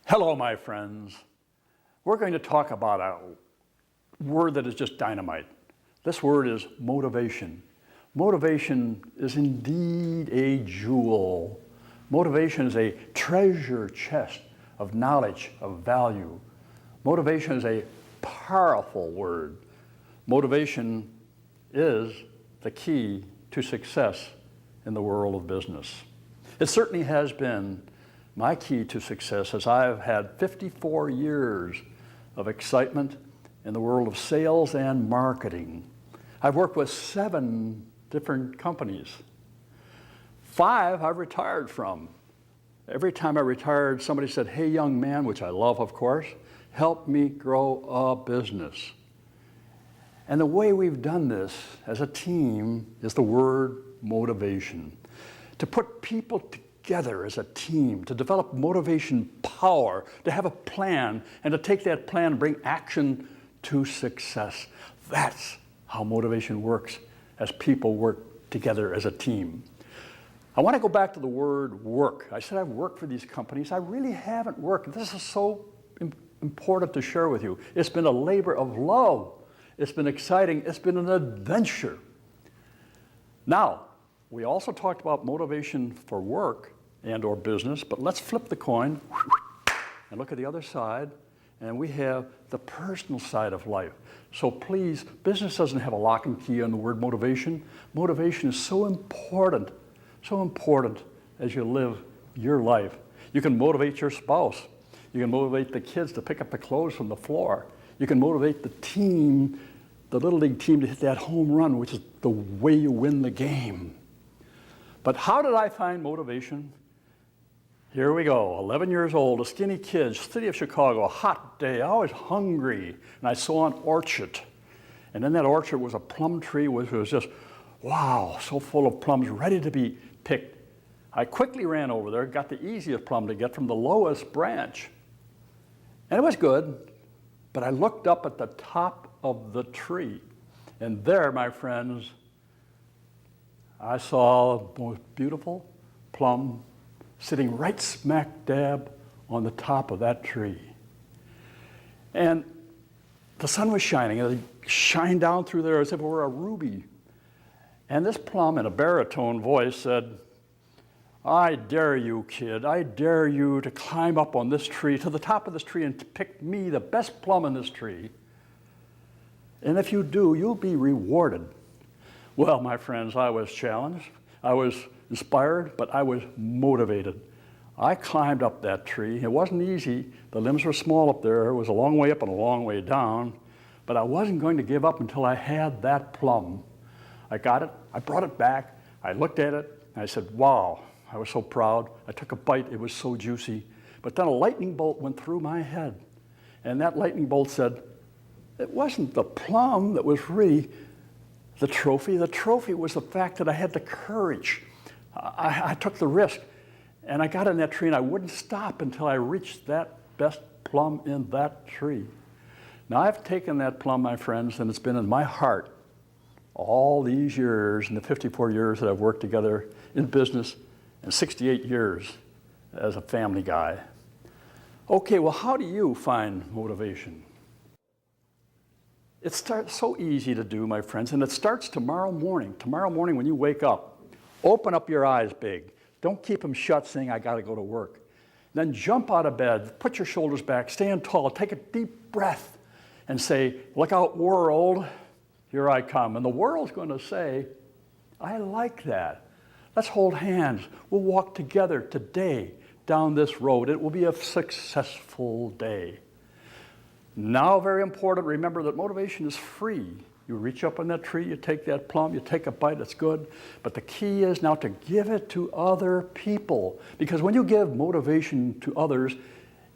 Hello, my friends. We're going to talk about a word that is just dynamite. This word is motivation. Motivation is indeed a jewel. Motivation is a treasure chest of knowledge, of value. Motivation is a powerful word. Motivation is the key to success in the world of business. It certainly has been my key to success, as I've had 54 years of excitement in the world of sales and marketing. I've worked with 7 different companies. 5 I've retired from. Every time I retired, somebody said, "Hey, young man," which I love, of course, "help me grow a business." And the way we've done this as a team is the word motivation. To put people together as a team, to develop motivation power, to have a plan, and to take that plan and bring action to success. That's how motivation works as people work together as a team. I want to go back to the word work. I said I've worked for these companies. I really haven't worked. This is so important to share with you. It's been a labor of love. It's been exciting. It's been an adventure. Now, we also talked about motivation for work and or business, but let's flip the coin and look at the other side, and we have the personal side of life. So please, business doesn't have a lock and key on the word motivation. Motivation is so important as you live your life. You can motivate your spouse. You can motivate the kids to pick up the clothes from the floor. You can motivate the team, the Little League team, to hit that home run, which is the way you win the game. But how did I find motivation? Here we go, 11 years old, a skinny kid, city of Chicago, a hot day, I was hungry, and I saw an orchard. And in that orchard was a plum tree, which was just, wow, so full of plums, ready to be picked. I quickly ran over there, got the easiest plum to get from the lowest branch. And it was good, but I looked up at the top of the tree, and there, my friends, I saw the most beautiful plum sitting right smack dab on the top of that tree. And the sun was shining, and it shined down through there as if it were a ruby. And this plum, in a baritone voice, said, "I dare you, kid, I dare you to climb up on this tree, to the top of this tree, and to pick me the best plum in this tree. And if you do, you'll be rewarded." Well, my friends, I was challenged, I was inspired, but I was motivated. I climbed up that tree. It wasn't easy. The limbs were small up there. It was a long way up and a long way down, but I wasn't going to give up until I had that plum. I got it, I brought it back, I looked at it, and I said, wow, I was so proud. I took a bite, it was so juicy. But then a lightning bolt went through my head, and that lightning bolt said, it wasn't the plum that was really the trophy. The trophy was the fact that I had the courage. I took the risk, and I got in that tree, and I wouldn't stop until I reached that best plum in that tree. Now, I've taken that plum, my friends, and it's been in my heart all these years, in the 54 years that I've worked together in business, and 68 years as a family guy. Okay, well, how do you find motivation? It starts so easy to do, my friends, and it starts tomorrow morning. Tomorrow morning when you wake up, open up your eyes big. Don't keep them shut saying, I gotta go to work. Then jump out of bed, put your shoulders back, stand tall, take a deep breath, and say, look out, world, here I come. And the world's gonna say, I like that. Let's hold hands. We'll walk together today down this road. It will be a successful day. Now, very important, remember that motivation is free. You reach up on that tree, you take that plum, you take a bite, it's good. But the key is now to give it to other people. Because when you give motivation to others,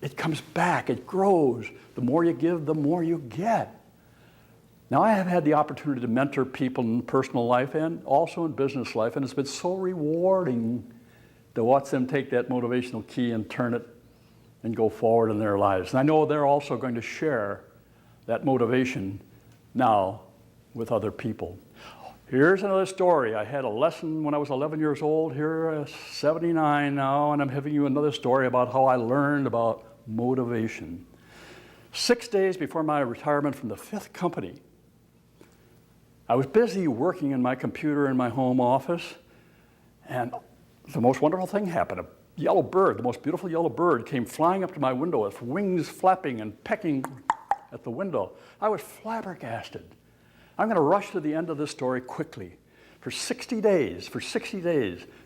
it comes back, it grows. The more you give, the more you get. Now, I have had the opportunity to mentor people in personal life and also in business life, and it's been so rewarding to watch them take that motivational key and turn it and go forward in their lives. And I know they're also going to share that motivation now with other people. Here's another story. I had a lesson when I was 11 years old. Here, 79 now, and I'm giving you another story about how I learned about motivation. 6 days before my retirement from the 5th company, I was busy working in my computer in my home office, and the most wonderful thing happened. A yellow bird, the most beautiful yellow bird, came flying up to my window with wings flapping and pecking at the window. I was flabbergasted. I'm going to rush to the end of this story quickly. For 60 days,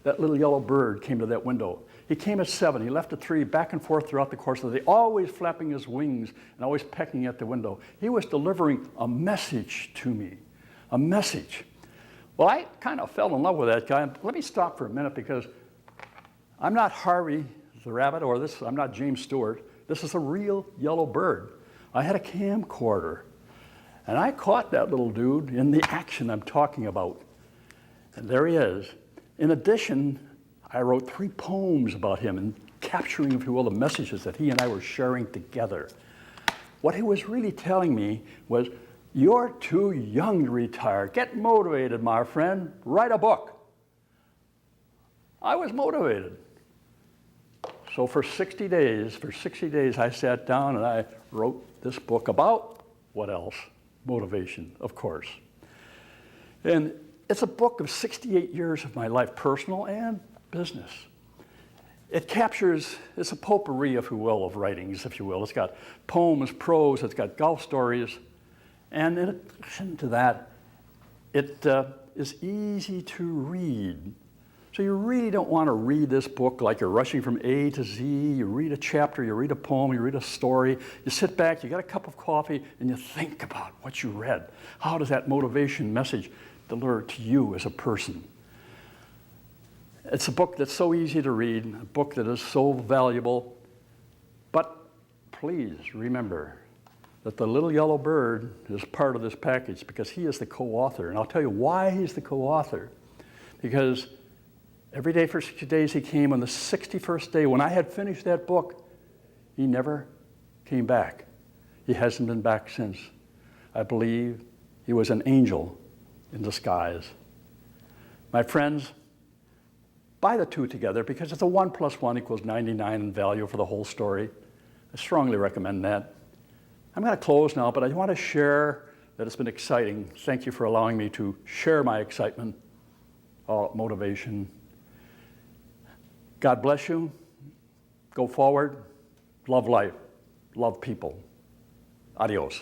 that little yellow bird came to that window. He came at 7, he left at 3, back and forth throughout the course of the day, always flapping his wings and always pecking at the window. He was delivering a message to me, a message. Well, I kind of fell in love with that guy. Let me stop for a minute because I'm not Harvey the rabbit, or I'm not James Stewart. This is a real yellow bird. I had a camcorder, and I caught that little dude in the action I'm talking about. And there he is. In addition, I wrote 3 poems about him and capturing, if you will, the messages that he and I were sharing together. What he was really telling me was, you're too young to retire. Get motivated, my friend. Write a book. I was motivated. So for 60 days, I sat down and I wrote this book about, what else? Motivation, of course. And it's a book of 68 years of my life, personal and business. It captures, it's a potpourri, if you will, of writings, if you will. It's got poems, prose, it's got golf stories. And in addition to that, it is easy to read. So you really don't want to read this book like you're rushing from A to Z. You read a chapter, you read a poem, you read a story. You sit back, you get a cup of coffee, and you think about what you read. How does that motivation message deliver to you as a person? It's a book that's so easy to read, a book that is so valuable. But please remember that the little yellow bird is part of this package because he is the co-author. And I'll tell you why he's the co-author. Because every day for 60 days he came. On the 61st day, when I had finished that book, he never came back. He hasn't been back since. I believe he was an angel in disguise. My friends, buy the 2 together because it's a 1 + 1 = 99 in value for the whole story. I strongly recommend that. I'm going to close now, but I want to share that it's been exciting. Thank you for allowing me to share my excitement, motivation. God bless you. Go forward. Love life. Love people. Adios.